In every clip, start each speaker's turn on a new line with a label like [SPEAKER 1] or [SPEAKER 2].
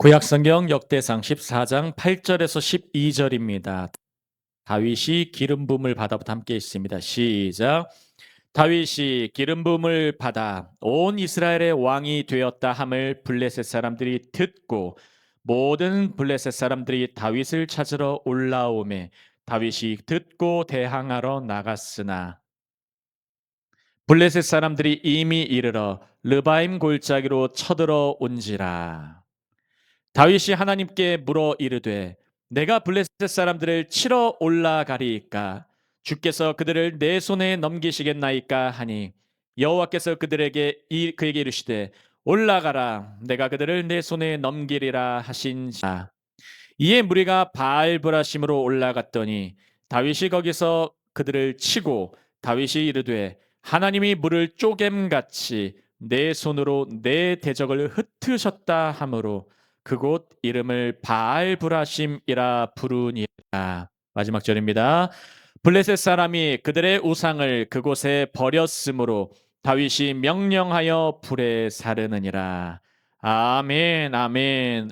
[SPEAKER 1] 구약성경 역대상 14장 8절에서 12절입니다. 다윗이 기름 부음을 받아부터 함께 있습니다. 시작. 다윗이 기름 부음을 받아 온 이스라엘의 왕이 되었다 함을 블레셋 사람들이 듣고 모든 블레셋 사람들이 다윗을 찾으러 올라오매 다윗이 듣고 대항하러 나갔으나 블레셋 사람들이 이미 이르러 르바임 골짜기로 쳐들어 온지라. 다윗이 하나님께 물어 이르되 내가 블레셋 사람들을 치러 올라가리이까 주께서 그들을 내 손에 넘기시겠나이까 하니 여호와께서 그에게 이르시되 올라가라 내가 그들을 내 손에 넘기리라 하신지라. 이에 무리가 바알브라심으로 올라갔더니 다윗이 거기서 그들을 치고 다윗이 이르되 하나님이 물을 쪼갰같이 내 손으로 내 대적을 흩으셨다 하므로 그곳 이름을 바알브라심이라 부르니라. 마지막 절입니다. 블레셋 사람이 그들의 우상을 그곳에 버렸으므로 다윗이 명령하여 불에 사르느니라. 아멘, 아멘.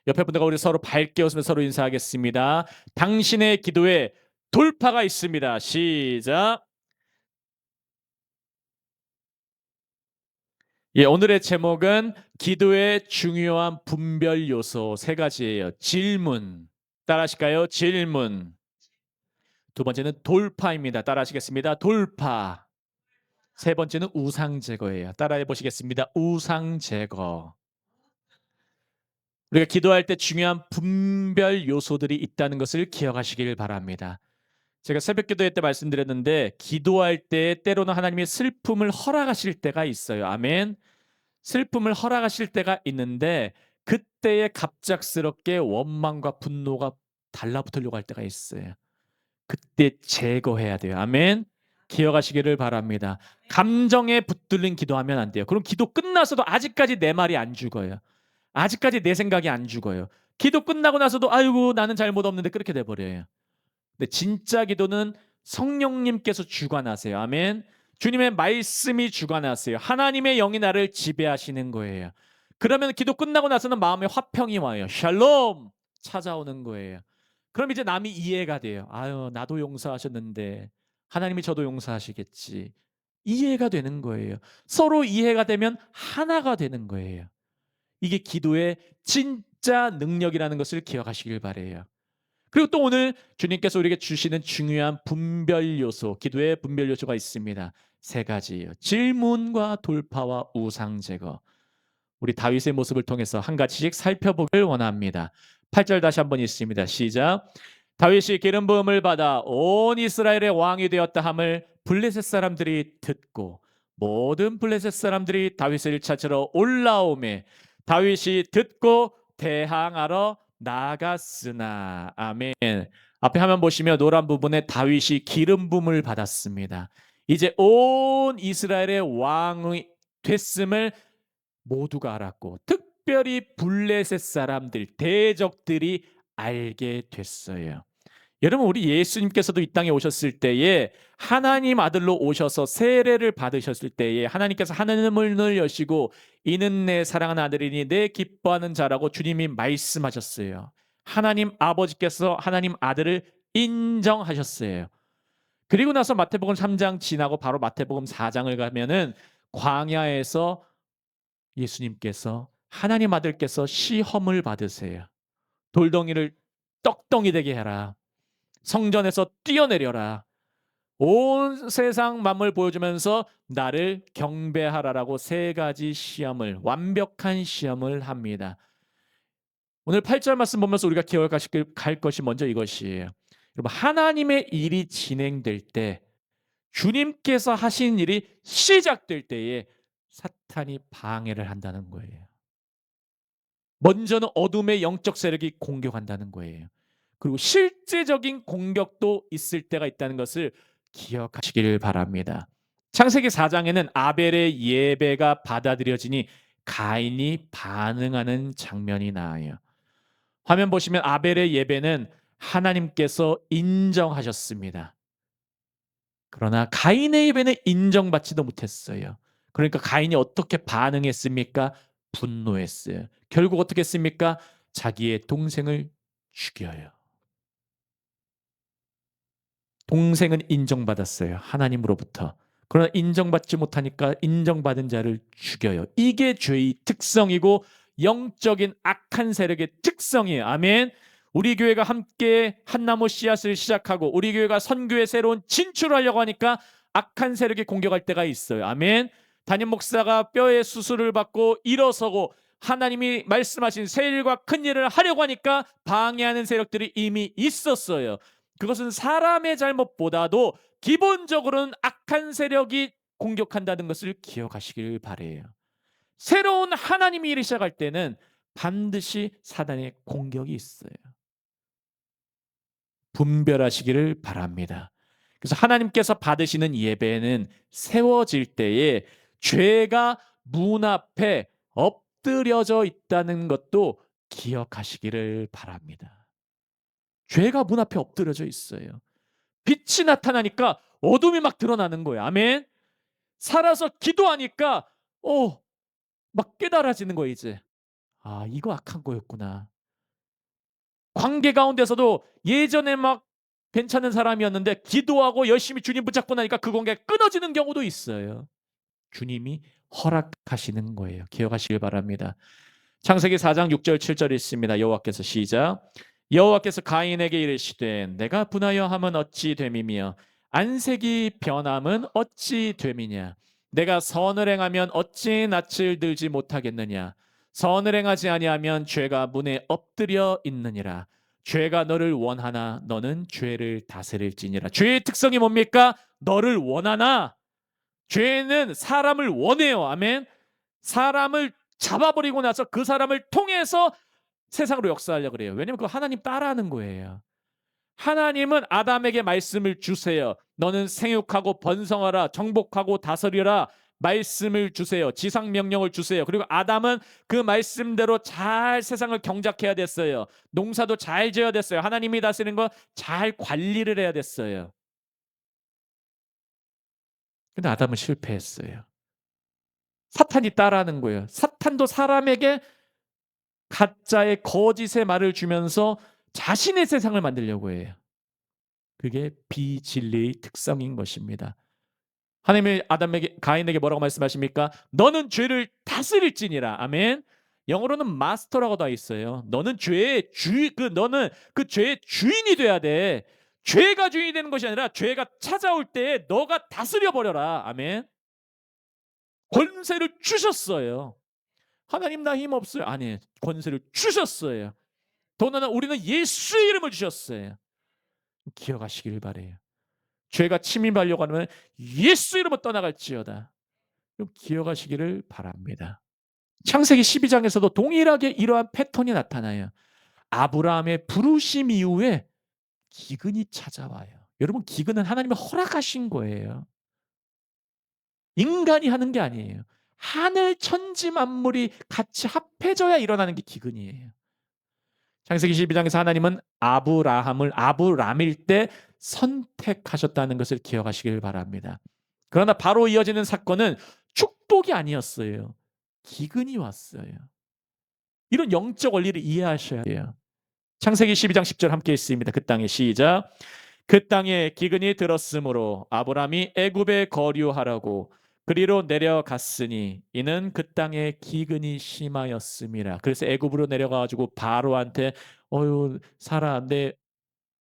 [SPEAKER 1] 옆에 분들과 우리 서로 밝게 웃으며 서로 인사하겠습니다. 당신의 기도에 돌파가 있습니다. 시작. 예, 오늘의 제목은 기도의 중요한 분별 요소 세 가지예요. 질문. 따라하실까요? 질문. 두 번째는 돌파입니다. 따라하시겠습니다. 돌파. 세 번째는 우상 제거예요. 따라해 보시겠습니다. 우상 제거. 우리가 기도할 때 중요한 분별 요소들이 있다는 것을 기억하시길 바랍니다. 제가 새벽 기도회 때 말씀드렸는데 기도할 때 때로는 하나님이 슬픔을 허락하실 때가 있어요. 아멘. 슬픔을 허락하실 때가 있는데 그때에 갑작스럽게 원망과 분노가 달라붙으려고 할 때가 있어요. 그때 제거해야 돼요. 아멘. 기억하시기를 바랍니다. 감정에 붙들린 기도하면 안 돼요. 그럼 기도 끝나서도 아직까지 내 말이 안 죽어요. 아직까지 내 생각이 안 죽어요. 기도 끝나고 나서도 아이고 나는 잘못 없는데 그렇게 돼 버려요. 근데 진짜 기도는 성령님께서 주관하세요. 아멘. 주님의 말씀이 주관하세요. 하나님의 영이 나를 지배하시는 거예요. 그러면 기도 끝나고 나서는 마음에 화평이 와요. 샬롬 찾아오는 거예요. 그럼 이제 남이 이해가 돼요. 아유, 나도 용서하셨는데 하나님이 저도 용서하시겠지. 이해가 되는 거예요. 서로 이해가 되면 하나가 되는 거예요. 이게 기도의 진짜 능력이라는 것을 기억하시길 바래요. 그리고 또 오늘 주님께서 우리에게 주시는 중요한 분별 요소, 기도의 분별 요소가 있습니다. 세 가지예요. 질문과 돌파와 우상 제거. 우리 다윗의 모습을 통해서 한 가지씩 살펴보길 원합니다. 8절 다시 한번 있습니다. 시작. 다윗이 기름 부음을 받아 온 이스라엘의 왕이 되었다 함을 블레셋 사람들이 듣고 모든 블레셋 사람들이 다윗을 찾으러 올라오매 다윗이 듣고 대항하러 나갔으나. 아멘. 앞에 화면 보시면 노란 부분에 다윗이 기름 부음을 받았습니다. 이제 온 이스라엘의 왕이 됐음을 모두가 알았고 특별히 블레셋 사람들 대적들이 알게 됐어요. 여러분, 우리 예수님께서도 이 땅에 오셨을 때에 하나님 아들로 오셔서 세례를 받으셨을 때에 하나님께서 하늘문을 여시고 이는 내 사랑하는 아들이니 내 기뻐하는 자라고 주님이 말씀하셨어요. 하나님 아버지께서 하나님 아들을 인정하셨어요. 그리고 나서 마태복음 3장 지나고 바로 마태복음 4장을 가면은 광야에서 예수님께서 하나님 아들께서 시험을 받으세요. 돌덩이를 떡덩이 되게 해라. 성전에서 뛰어내려라. 온 세상 만물 보여주면서 나를 경배하라라고 세 가지 시험을, 완벽한 시험을 합니다. 오늘 8절 말씀 보면서 우리가 기억할 것이 먼저 이것이에요. 여러분, 하나님의 일이 진행될 때 주님께서 하신 일이 시작될 때에 사탄이 방해를 한다는 거예요. 먼저는 어둠의 영적 세력이 공격한다는 거예요. 그리고 실제적인 공격도 있을 때가 있다는 것을 기억하시기를 바랍니다. 창세기 4장에는 아벨의 예배가 받아들여지니 가인이 반응하는 장면이 나와요. 화면 보시면 아벨의 예배는 하나님께서 인정하셨습니다. 그러나 가인의 예배는 인정받지도 못했어요. 그러니까 가인이 어떻게 반응했습니까? 분노했어요. 결국 어떻게 했습니까? 자기의 동생을 죽여요. 동생은 인정받았어요. 하나님으로부터. 그러나 인정받지 못하니까 인정받은 자를 죽여요. 이게 죄의 특성이고 영적인 악한 세력의 특성이에요. 아멘. 우리 교회가 함께 한나무 씨앗을 시작하고 우리 교회가 선교에 새로운 진출을 하려고 하니까 악한 세력이 공격할 때가 있어요. 아멘. 담임 목사가 뼈에 수술을 받고 일어서고 하나님이 말씀하신 새 일과 큰 일을 하려고 하니까 방해하는 세력들이 이미 있었어요. 그것은 사람의 잘못보다도 기본적으로는 악한 세력이 공격한다는 것을 기억하시길 바래요. 새로운 하나님의 일을 시작할 때는 반드시 사단의 공격이 있어요. 분별하시기를 바랍니다. 그래서 하나님께서 받으시는 예배는 세워질 때에 죄가 문 앞에 엎드려져 있다는 것도 기억하시기를 바랍니다. 죄가 문 앞에 엎드려져 있어요. 빛이 나타나니까 어둠이 막 드러나는 거예요. 아멘. 살아서 기도하니까 막 깨달아지는 거예요, 이제. 아, 이거 악한 거였구나. 관계 가운데서도 예전에 막 괜찮은 사람이었는데 기도하고 열심히 주님 붙잡고 나니까 그 관계가 끊어지는 경우도 있어요. 주님이 허락하시는 거예요. 기억하시길 바랍니다. 창세기 4장 6절 7절 있습니다. 여호와께서 시작. 여호와께서 가인에게 이르시되 내가 분하여 함은 어찌 됨이며 안색이 변함은 어찌 됨이냐. 내가 선을 행하면 어찌 낯을 들지 못하겠느냐. 선을 행하지 아니하면 죄가 문에 엎드려 있느니라. 죄가 너를 원하나 너는 죄를 다스릴지니라. 죄의 특성이 뭡니까? 너를 원하나. 죄는 사람을 원해요. 아멘. 사람을 잡아버리고 나서 그 사람을 통해서 세상으로 역사하려고 그래요. 왜냐하면 그 하나님 따라하는 거예요. 하나님은 아담에게 말씀을 주세요. 너는 생육하고 번성하라, 정복하고 다스리라. 말씀을 주세요. 지상 명령을 주세요. 그리고 아담은 그 말씀대로 잘 세상을 경작해야 됐어요. 농사도 잘 지어야 됐어요. 하나님이 다스리는 거 잘 관리를 해야 됐어요. 근데 아담은 실패했어요. 사탄이 따라하는 거예요. 사탄도 사람에게 가짜의 거짓의 말을 주면서 자신의 세상을 만들려고 해요. 그게 비진리의 특성인 것입니다. 하나님이 아담에게 가인에게 뭐라고 말씀하십니까? 너는 죄를 다스릴지니라. 아멘. 영어로는 마스터라고 돼 있어요. 너는 죄의 너는 그 죄의 주인이 돼야 돼. 죄가 주인이 되는 것이 아니라 죄가 찾아올 때 너가 다스려 버려라. 아멘. 권세를 주셨어요. 하나님 나 힘 없어요. 아니, 권세를 주셨어요. 더구나 우리는 예수의 이름을 주셨어요. 기억하시길 바래요. 죄가 침입하려고 하면 예수 이름으로 떠나갈지어다. 기억하시기를 바랍니다. 창세기 12장에서도 동일하게 이러한 패턴이 나타나요. 아브라함의 부르심 이후에 기근이 찾아와요. 여러분, 기근은 하나님이 허락하신 거예요. 인간이 하는 게 아니에요. 하늘 천지 만물이 같이 합해져야 일어나는 게 기근이에요. 창세기 12장에서 하나님은 아브라함을 아브람일 때 선택하셨다는 것을 기억하시길 바랍니다. 그러나 바로 이어지는 사건은 축복이 아니었어요. 기근이 왔어요. 이런 영적 원리를 이해하셔야 돼요. 창세기 12장 10절 함께 있습니다. 그 땅에 시작. 그 땅에 기근이 들었으므로 아브람이 애굽에 거류하라고 그리로 내려갔으니 이는 그 땅에 기근이 심하였음이라. 그래서 애굽으로 내려가 가지고 바로한테 어유 사라 내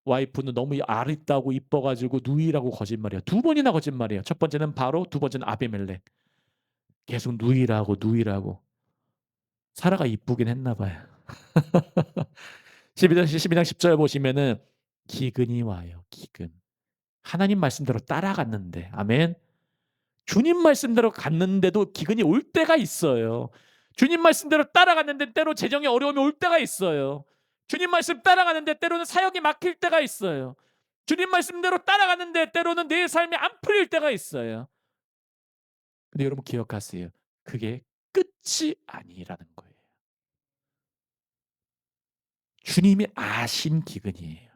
[SPEAKER 1] 와이프는 너무 아름다고 이뻐 가지고 누이라고 거짓말이야. 두 번이나 거짓말이에요. 첫 번째는 바로, 두 번째는 아비멜렉. 계속 누이라고. 사라가 이쁘긴 했나 봐요. 12장 10절 보시면은 기근이 와요. 기근. 하나님 말씀대로 따라갔는데, 아멘. 주님 말씀대로 갔는데도 기근이 올 때가 있어요. 주님 말씀대로 따라갔는데 때로 재정의 어려움이 올 때가 있어요. 주님 말씀 따라가는데 때로는 사역이 막힐 때가 있어요. 주님 말씀대로 따라가는데 때로는 내 삶이 안 풀릴 때가 있어요. 근데 여러분 기억하세요. 그게 끝이 아니라는 거예요. 주님이 아신 기근이에요.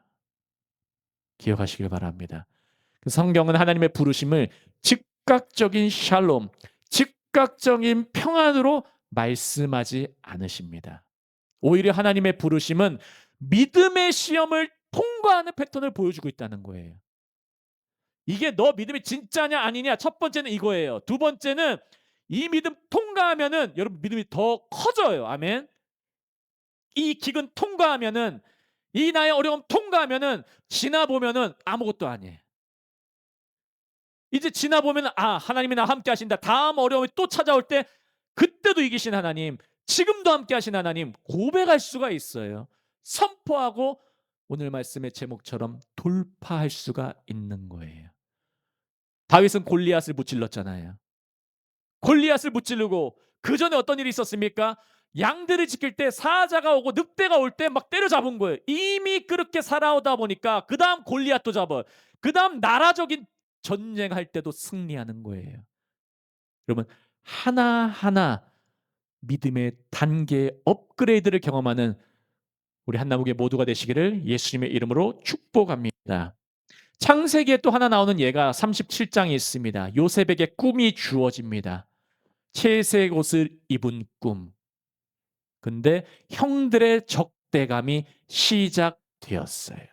[SPEAKER 1] 기억하시길 바랍니다. 성경은 하나님의 부르심을 즉각적인 샬롬, 즉각적인 평안으로 말씀하지 않으십니다. 오히려 하나님의 부르심은 믿음의 시험을 통과하는 패턴을 보여주고 있다는 거예요. 이게 너 믿음이 진짜냐 아니냐 첫 번째는 이거예요. 두 번째는 이 믿음 통과하면은 여러분 믿음이 더 커져요. 아멘. 이 기근 통과하면은 이 나의 어려움 통과하면은 지나 보면은 아무것도 아니에요. 이제 지나 보면은 하나님이 나와 함께 하신다. 다음 어려움이 또 찾아올 때 그때도 이기신 하나님, 지금도 함께 하신 하나님 고백할 수가 있어요. 선포하고 오늘 말씀의 제목처럼 돌파할 수가 있는 거예요. 다윗은 골리앗을 무찔렀잖아요. 골리앗을 무찌르고 그 전에 어떤 일이 있었습니까? 양들을 지킬 때 사자가 오고 늑대가 올 때 막 때려잡은 거예요. 이미 그렇게 살아오다 보니까 그다음 골리앗도 잡아. 그다음 나라적인 전쟁할 때도 승리하는 거예요. 여러분 하나하나 믿음의 단계 업그레이드를 경험하는 우리 한나무교 모두가 되시기를 예수님의 이름으로 축복합니다. 창세기에 또 하나 나오는 예가 37장이 있습니다. 요셉에게 꿈이 주어집니다. 채색 옷을 입은 꿈. 근데 형들의 적대감이 시작되었어요.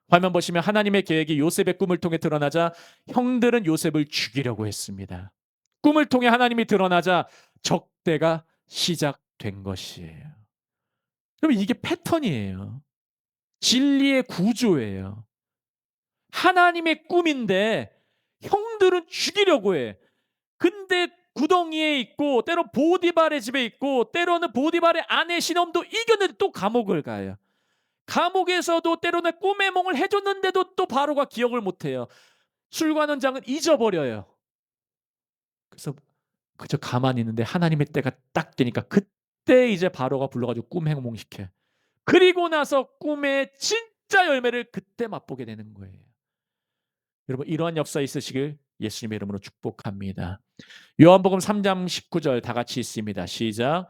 [SPEAKER 1] 화면 보시면 하나님의 계획이 요셉의 꿈을 통해 드러나자 형들은 요셉을 죽이려고 했습니다. 꿈을 통해 하나님이 드러나자 적대가 시작된 것이에요. 그럼 이게 패턴이에요. 진리의 구조예요. 하나님의 꿈인데 형들은 죽이려고 해. 근데 구덩이에 있고 때로 보디발의 집에 있고 때로는 보디발의 아내 시놈도 이겼는데 또 감옥을 가요. 감옥에서도 때로는 꿈의 몽을 해줬는데도 또 바로가 기억을 못해요. 술관원 장은 잊어버려요. 그래서 그저 가만히 있는데 하나님의 때가 딱 되니까 그때 이제 바로가 불러가지고 꿈 행몽시켜. 그리고 나서 꿈의 진짜 열매를 그때 맛보게 되는 거예요. 여러분 이러한 역사 있으시길 예수님의 이름으로 축복합니다. 요한복음 3장 19절 다 같이 있습니다. 시작.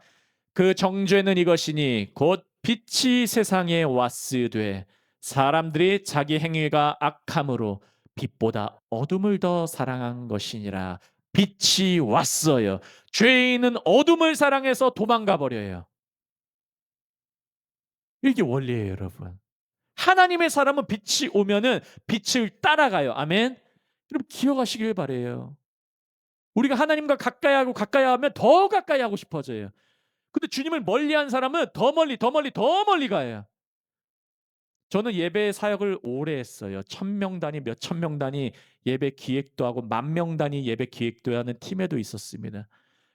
[SPEAKER 1] 그 정죄는 이것이니 곧 빛이 세상에 왔으되 사람들이 자기 행위가 악함으로 빛보다 어둠을 더 사랑한 것이니라. 빛이 왔어요. 죄인은 어둠을 사랑해서 도망가 버려요. 이게 원리예요, 여러분. 하나님의 사람은 빛이 오면은 빛을 따라가요. 아멘. 여러분 기억하시길 바래요. 우리가 하나님과 가까이 하고 가까이 하면 더 가까이 하고 싶어져요. 근데 주님을 멀리한 사람은 더 멀리 더 멀리 더 멀리 가요. 저는 예배 사역을 오래 했어요. 1,000명 단위 몇 천 명 단위 예배 기획도 하고 10,000명 단위 예배 기획도 하는 팀에도 있었습니다.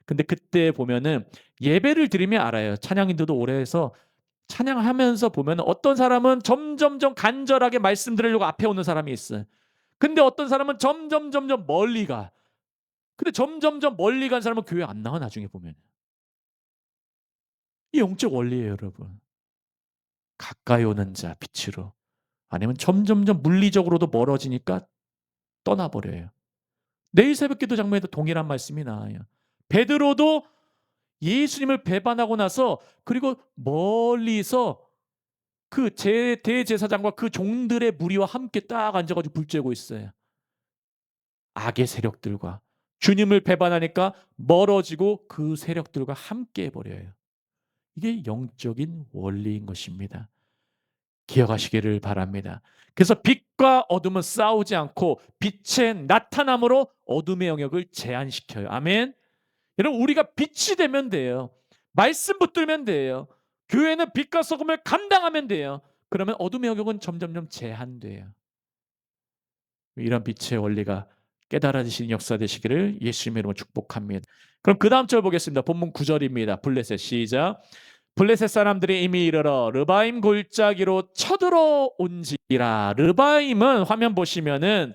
[SPEAKER 1] 근데 그때 보면은 예배를 드리면 알아요. 찬양인들도 오래 해서 찬양하면서 보면 어떤 사람은 점점점 간절하게 말씀 드리려고 앞에 오는 사람이 있어요. 근데 어떤 사람은 점점점점 멀리 가. 근데 점점점 멀리 간 사람은 교회 안 나와 나중에 보면. 이 영적 원리예요, 여러분. 가까이 오는 자 빛으로 아니면 점점점 물리적으로도 멀어지니까 떠나버려요. 내일 새벽기도 장면에도 동일한 말씀이 나와요. 베드로도 예수님을 배반하고 나서 그리고 멀리서 그 대제사장과 그 종들의 무리와 함께 딱 앉아가지고 불 쬐고 있어요. 악의 세력들과 주님을 배반하니까 멀어지고 그 세력들과 함께 해버려요. 이게 영적인 원리인 것입니다. 기억하시기를 바랍니다. 그래서 빛과 어둠은 싸우지 않고 빛의 나타남으로 어둠의 영역을 제한시켜요. 아멘. 여러분 우리가 빛이 되면 돼요. 말씀 붙들면 돼요. 교회는 빛과 소금을 감당하면 돼요. 그러면 어둠의 영역은 점점점 제한돼요. 이런 빛의 원리가 깨달아지시는 역사 되시기를 예수님의 이름으로 축복합니다. 그럼 그 다음 절 보겠습니다. 본문 9절입니다. 블레셋 시작. 블레셋 사람들이 이미 이르러 르바임 골짜기로 쳐들어온지라. 르바임은 화면 보시면은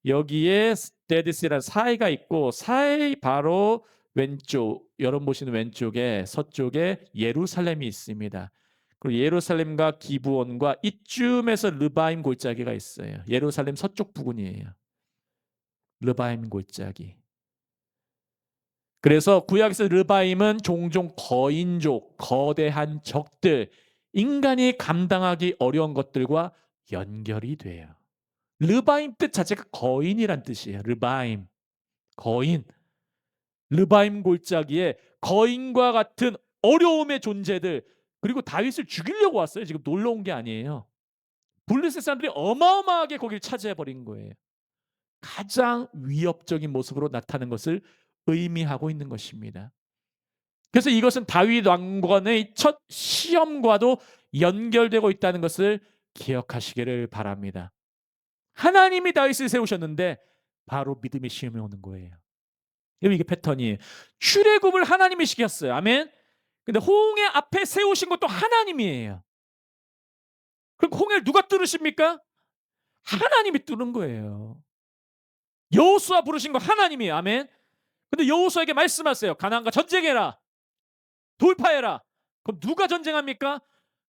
[SPEAKER 1] 여기에 데드시라는 사이가 있고 사이 바로 왼쪽 여러분 보시는 왼쪽에 서쪽에 예루살렘이 있습니다. 그리고 예루살렘과 기브온과 이쯤에서 르바임 골짜기가 있어요. 예루살렘 서쪽 부근이에요. 르바임 골짜기. 그래서 구약에서 르바임은 종종 거인족, 거대한 적들, 인간이 감당하기 어려운 것들과 연결이 돼요. 르바임 뜻 자체가 거인이란 뜻이에요. 르바임, 거인. 르바임 골짜기에 거인과 같은 어려움의 존재들, 그리고 다윗을 죽이려고 왔어요. 지금 놀러 온 게 아니에요. 블레셋 사람들이 어마어마하게 거기를 차지해 버린 거예요. 가장 위협적인 모습으로 나타나는 것을 의미하고 있는 것입니다. 그래서 이것은 다윗 왕권의 첫 시험과도 연결되고 있다는 것을 기억하시기를 바랍니다. 하나님이 다윗을 세우셨는데 바로 믿음의 시험이 오는 거예요. 이게 패턴이에요. 출애굽을 하나님이 시켰어요. 아멘. 근데 홍해 앞에 세우신 것도 하나님이에요. 그럼 홍해를 누가 뚫으십니까? 하나님이 뚫은 거예요. 여호수아 부르신 거 하나님이에요. 아멘. 근데 여호수아에게 말씀하세요. 가나안과 전쟁해라. 돌파해라. 그럼 누가 전쟁합니까?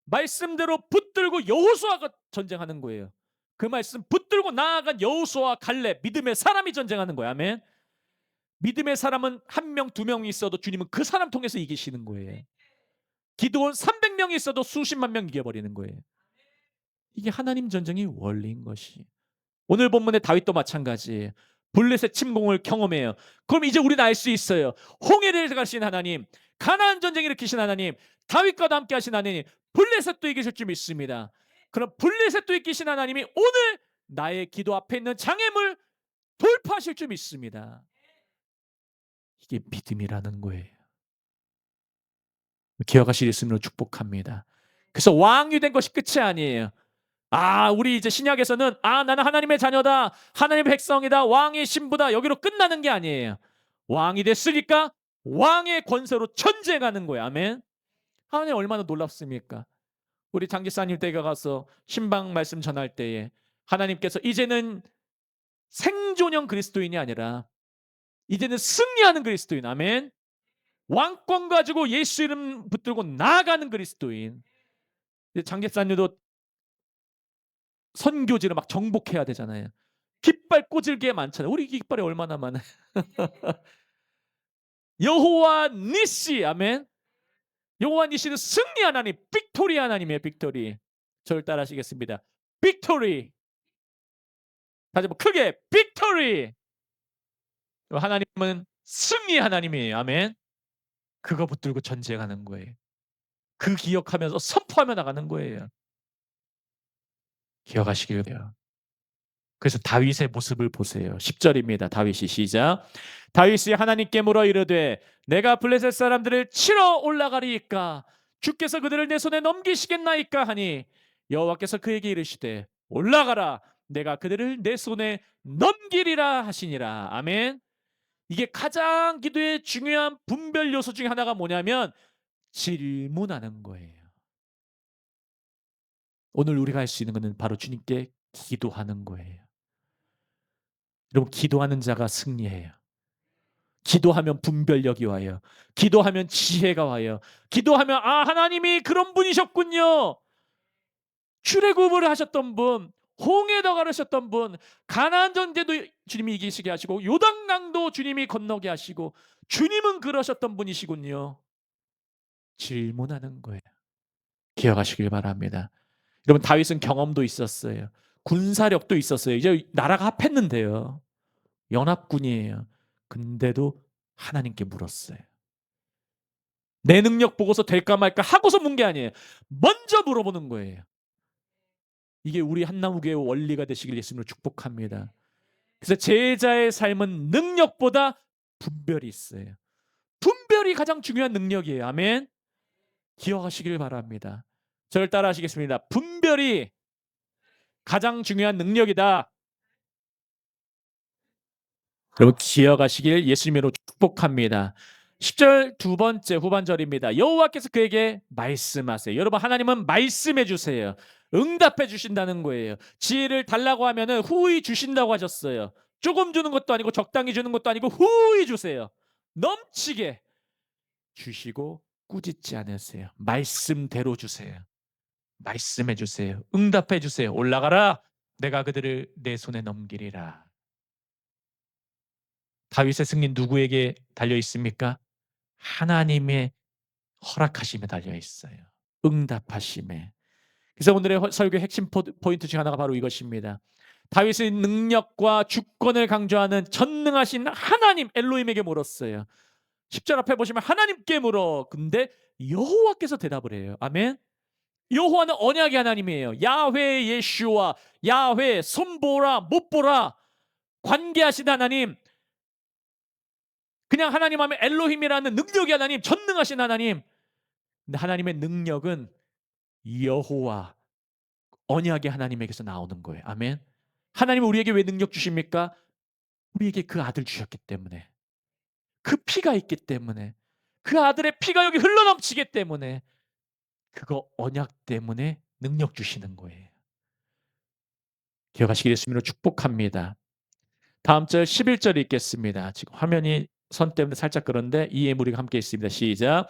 [SPEAKER 1] 말씀대로 붙들고 여호수아가 전쟁하는 거예요. 그 말씀 붙들고 나아간 여호수아와 갈렙, 믿음의 사람이 전쟁하는 거예요. 아멘. 믿음의 사람은 한 명, 두 명이 있어도 주님은 그 사람 통해서 이기시는 거예요. 기도원 300명이 있어도 수십만 명 이겨버리는 거예요. 이게 하나님 전쟁의 원리인 것이. 오늘 본문의 다윗도 마찬가지예요. 블레셋 침공을 경험해요. 그럼 이제 우리는 알 수 있어요. 홍해를 가신 하나님, 가나안 전쟁 일으키신 하나님, 다윗과도 함께 하신 하나님, 블레셋도 이기실 줄 믿습니다. 그럼 블레셋도 이기신 하나님이 오늘 나의 기도 앞에 있는 장애물 돌파하실 줄 믿습니다. 이게 믿음이라는 거예요. 기억하실 예수님으로 축복합니다. 그래서 왕이 된 것이 끝이 아니에요. 우리 이제 신약에서는 나는 하나님의 자녀다, 하나님의 백성이다, 왕의 신부다, 여기로 끝나는 게 아니에요. 왕이 됐으니까 왕의 권세로 전쟁하는 거예요. 아멘. 하나님 얼마나 놀랍습니까? 우리 장기사님 댁에 가서 신방 말씀 전할 때에 하나님께서 이제는 생존형 그리스도인이 아니라 이제는 승리하는 그리스도인. 아멘. 왕권 가지고 예수 이름 붙들고 나아가는 그리스도인. 장기사님도 선교지를 막 정복해야 되잖아요. 깃발 꽂을 게 많잖아요. 우리 깃발이 얼마나 많아요. 여호와 니시. 아멘. 여호와 니시는 승리 하나님, 빅토리 하나님이에요. 빅토리. 저를 따라 하시겠습니다. 빅토리. 다시 한번 크게 빅토리. 하나님은 승리 하나님이에요. 아멘. 그거 붙들고 전쟁하는 거예요. 그 기억하면서 선포하며 나가는 거예요. 기억하시길 바라요. 그래서 다윗의 모습을 보세요. 10절입니다. 다윗이 시작. 다윗이 하나님께 물어 이르되 내가 블레셋 사람들을 치러 올라가리이까 주께서 그들을 내 손에 넘기시겠나이까 하니 여호와께서 그에게 이르시되 올라가라 내가 그들을 내 손에 넘기리라 하시니라. 아멘. 이게 가장 기도의 중요한 분별 요소 중에 하나가 뭐냐면 질문하는 거예요. 오늘 우리가 할 수 있는 것은 바로 주님께 기도하는 거예요. 여러분, 기도하는 자가 승리해요. 기도하면 분별력이 와요. 기도하면 지혜가 와요. 기도하면 하나님이 그런 분이셨군요. 출애굽을 하셨던 분, 홍해도 가르셨던 분, 가나안 전쟁도 주님이 이기시게 하시고 요단강도 주님이 건너게 하시고 주님은 그러셨던 분이시군요. 질문하는 거예요. 기억하시길 바랍니다. 여러분, 다윗은 경험도 있었어요. 군사력도 있었어요. 이제 나라가 합했는데요. 연합군이에요. 근데도 하나님께 물었어요. 내 능력 보고서 될까 말까 하고서 문 게 아니에요. 먼저 물어보는 거예요. 이게 우리 한나무교의 원리가 되시길 예수님으로 축복합니다. 그래서 제자의 삶은 능력보다 분별이 있어요. 분별이 가장 중요한 능력이에요. 아멘. 기억하시길 바랍니다. 저를 따라 하시겠습니다. 분별이 가장 중요한 능력이다. 여러분, 기억하시길 예수님으로 축복합니다. 10절 두 번째 후반절입니다. 여호와께서 그에게 말씀하세요. 여러분, 하나님은 말씀해 주세요. 응답해 주신다는 거예요. 지혜를 달라고 하면은 후히 주신다고 하셨어요. 조금 주는 것도 아니고 적당히 주는 것도 아니고 후히 주세요. 넘치게 주시고 꾸짖지 않으세요. 말씀대로 주세요. 말씀해 주세요. 응답해 주세요. 올라가라. 내가 그들을 내 손에 넘기리라. 다윗의 승리 누구에게 달려 있습니까? 하나님의 허락하심에 달려 있어요. 응답하심에. 그래서 오늘의 설교의 핵심 포인트 중 하나가 바로 이것입니다. 다윗의 능력과 주권을 강조하는 전능하신 하나님 엘로힘에게 물었어요. 10절 앞에 보시면 하나님께 물어. 근데 여호와께서 대답을 해요. 아멘. 여호와는 언약의 하나님이에요. 야훼 예슈와, 야훼 손보라 못 보라, 관계하신 하나님. 그냥 하나님 하면 엘로힘이라는 능력의 하나님, 전능하신 하나님. 근데 하나님의 능력은 여호와, 언약의 하나님에게서 나오는 거예요. 아멘. 하나님은 우리에게 왜 능력 주십니까? 우리에게 그 아들 주셨기 때문에, 그 피가 있기 때문에, 그 아들의 피가 여기 흘러넘치기 때문에, 그거 언약 때문에 능력 주시는 거예요. 기억하시길 예수님으로 축복합니다. 다음 절 11절 읽겠습니다. 지금 화면이 선 때문에 살짝 그런데 이에 무리가 함께 있습니다. 시작.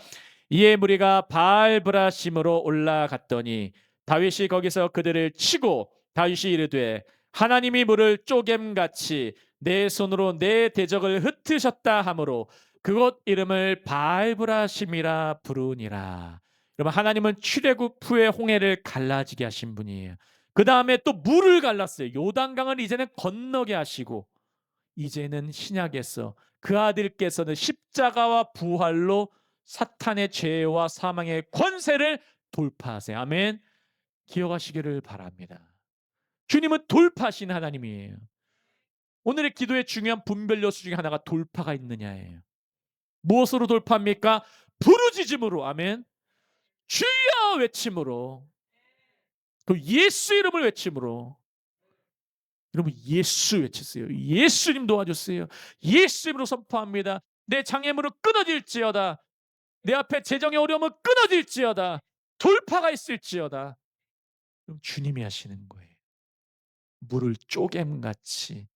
[SPEAKER 1] 이에 무리가 바알브라심으로 올라갔더니 다윗이 거기서 그들을 치고 다윗이 이르되 하나님이 물을 쪼겜같이 내 손으로 내 대적을 흩으셨다 하므로 그곳 이름을 바알브라심이라 부르니라. 여러분, 하나님은 출애굽 후에 홍해를 갈라지게 하신 분이에요. 그 다음에 또 물을 갈랐어요. 요단강을 이제는 건너게 하시고, 이제는 신약에서 그 아들께서는 십자가와 부활로 사탄의 죄와 사망의 권세를 돌파하세요. 아멘. 기억하시기를 바랍니다. 주님은 돌파하신 하나님이에요. 오늘의 기도의 중요한 분별 요소 중에 하나가 돌파가 있느냐예요. 무엇으로 돌파합니까? 부르짖음으로. 아멘. 주여 외침으로. 그 예수 이름을 외침으로. 여러분, 예수 외치세요. 예수님 도와주세요. 예수 이름으로 선포합니다. 내 장애물은 끊어질지어다. 내 앞에 재정의 어려움은 끊어질지어다. 돌파가 있을지어다. 그럼 주님이 하시는 거예요. 물을 쪼갰같이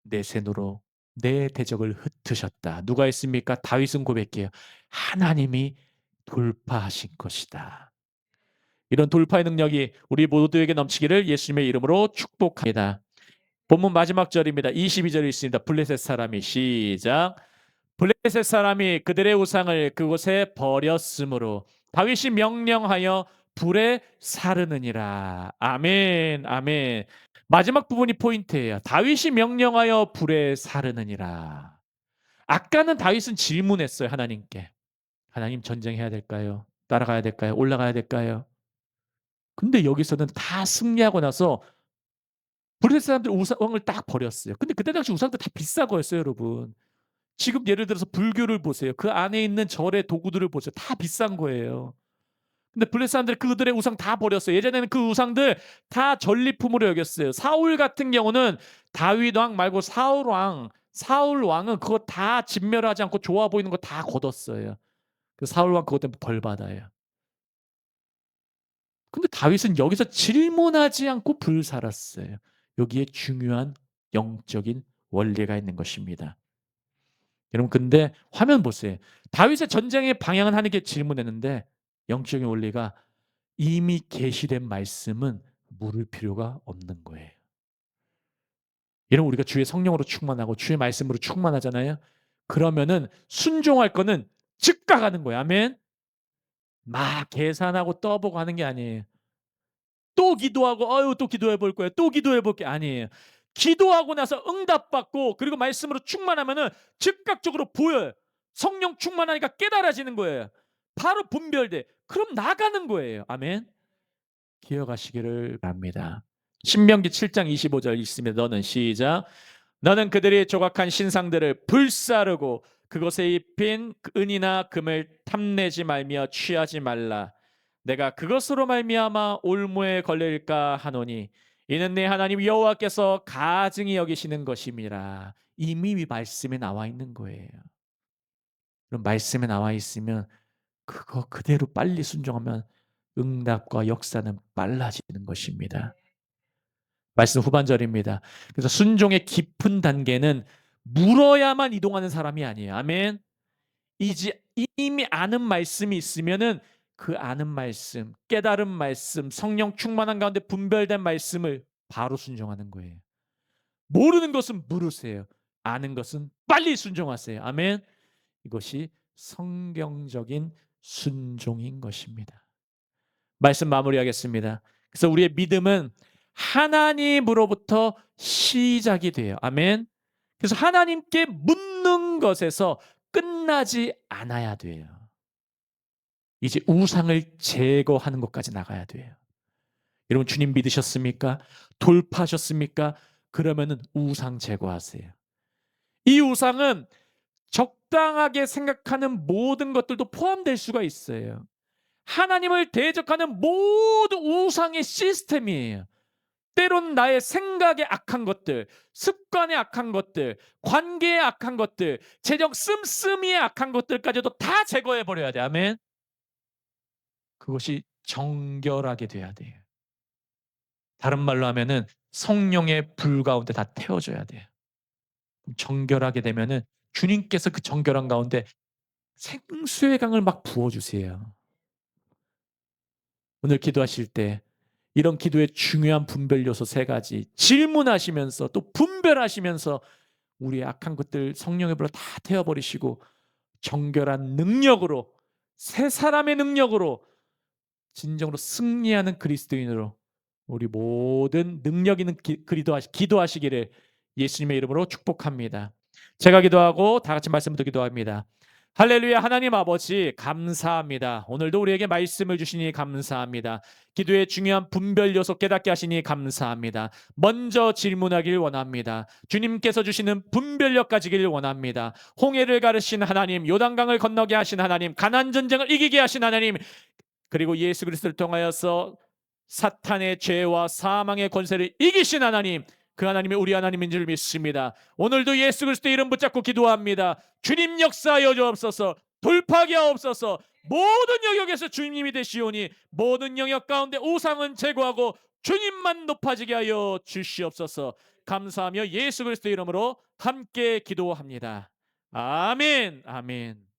[SPEAKER 1] 내 쇠노로 내 대적을 흩으셨다. 누가 했습니까? 다윗은 고백해요. 하나님이 돌파하신 것이다. 이런 돌파의 능력이 우리 모두에게 넘치기를 예수님의 이름으로 축복합니다. 본문 마지막 절입니다. 22절 있습니다. 블레셋 사람이, 시작. 블레셋 사람이 그들의 우상을 그곳에 버렸으므로 다윗이 명령하여 불에 사르느니라. 아멘, 아멘. 마지막 부분이 포인트예요. 다윗이 명령하여 불에 사르느니라. 아까는 다윗은 질문했어요. 하나님께. 하나님, 전쟁해야 될까요? 따라가야 될까요? 올라가야 될까요? 근데 여기서는 다 승리하고 나서 블레셋 사람들 우상을 딱 버렸어요. 근데 그때 당시 우상들 다 비싼 거였어요, 여러분. 지금 예를 들어서 불교를 보세요. 그 안에 있는 절의 도구들을 보세요. 다 비싼 거예요. 근데 블레셋 사람들이 그들의 우상 다 버렸어요. 예전에는 그 우상들 다 전리품으로 여겼어요. 사울 같은 경우는 다윗 왕 말고 사울 왕은 그거 다 진멸하지 않고 좋아 보이는 거 다 걷었어요. 그 사울 왕 그것 때문에 벌 받아요. 근데 다윗은 여기서 질문하지 않고 불살았어요. 여기에 중요한 영적인 원리가 있는 것입니다. 여러분, 근데 화면 보세요. 다윗의 전쟁의 방향은 하나님께 질문했는데 영적인 원리가 이미 계시된 말씀은 물을 필요가 없는 거예요. 여러분, 우리가 주의 성령으로 충만하고 주의 말씀으로 충만하잖아요. 그러면은 순종할 거는 즉각 하는 거예요. 아멘. 막 계산하고 떠보고 하는 게 아니에요. 또 기도하고 또 기도해 볼 거예요. 또 기도해 볼 게 아니에요. 기도하고 나서 응답받고 그리고 말씀으로 충만하면은 즉각적으로 보여요. 성령 충만하니까 깨달아지는 거예요. 바로 분별돼. 그럼 나가는 거예요. 아멘. 기억하시기를 바랍니다. 신명기 7장 25절 있습니다. 너는, 시작. 너는 그들이 조각한 신상들을 불사르고 그것에 입힌 은이나 금을 탐내지 말며 취하지 말라. 내가 그것으로 말미암아 올무에 걸릴까 하노니 이는 내 하나님 여호와께서 가증히 여기시는 것임이라. 이미 말씀에 나와 있는 거예요. 그럼 말씀에 나와 있으면 그거 그대로 빨리 순종하면 응답과 역사는 빨라지는 것입니다. 말씀 후반절입니다. 그래서 순종의 깊은 단계는 물어야만 이동하는 사람이 아니에요. 아멘. 이제 이미 아는 말씀이 있으면은 그 아는 말씀, 깨달은 말씀, 성령 충만한 가운데 분별된 말씀을 바로 순종하는 거예요. 모르는 것은 물으세요. 아는 것은 빨리 순종하세요. 아멘. 이것이 성경적인 순종인 것입니다. 말씀 마무리하겠습니다. 그래서 우리의 믿음은 하나님으로부터 시작이 돼요. 아멘. 그래서 하나님께 묻는 것에서 끝나지 않아야 돼요. 이제 우상을 제거하는 것까지 나가야 돼요. 여러분 주님 믿으셨습니까? 돌파하셨습니까? 그러면은 우상 제거하세요. 이 우상은 적당하게 생각하는 모든 것들도 포함될 수가 있어요. 하나님을 대적하는 모든 우상의 시스템이에요. 때론 나의 생각에 악한 것들, 습관에 악한 것들, 관계에 악한 것들, 재정 씀씀이에 악한 것들까지도 다 제거해 버려야 돼. 아멘. 그것이 정결하게 돼야 돼요. 다른 말로 하면은 성령의 불 가운데 다 태워져야 돼요. 정결하게 되면은 주님께서 그 정결한 가운데 생수의 강을 막 부어 주세요. 오늘 기도하실 때 이런 기도의 중요한 분별 요소 세 가지 질문하시면서 또 분별하시면서 우리의 악한 것들 성령의 불로 다 태워 버리시고 정결한 능력으로 새 사람의 능력으로 진정으로 승리하는 그리스도인으로 우리 모든 능력 있는 기도하시기를 예수님의 이름으로 축복합니다. 제가 기도하고 다 같이 말씀부터 기도합니다. 할렐루야. 하나님 아버지 감사합니다. 오늘도 우리에게 말씀을 주시니 감사합니다. 기도의 중요한 분별 요소 깨닫게 하시니 감사합니다. 먼저 질문하길 원합니다. 주님께서 주시는 분별력 가지기를 원합니다. 홍해를 가르신 하나님, 요단강을 건너게 하신 하나님, 가나안 전쟁을 이기게 하신 하나님, 그리고 예수 그리스도를 통하여서 사탄의 죄와 사망의 권세를 이기신 하나님, 그 하나님이 우리 하나님인 줄 믿습니다. 오늘도 예수 그리스도 이름 붙잡고 기도합니다. 주님 역사하여 주옵소서. 돌파하게 하옵소서. 모든 영역에서 주님이 되시오니 모든 영역 가운데 우상은 제거하고 주님만 높아지게 하여 주시옵소서. 감사하며 예수 그리스도 이름으로 함께 기도합니다. 아멘. 아멘.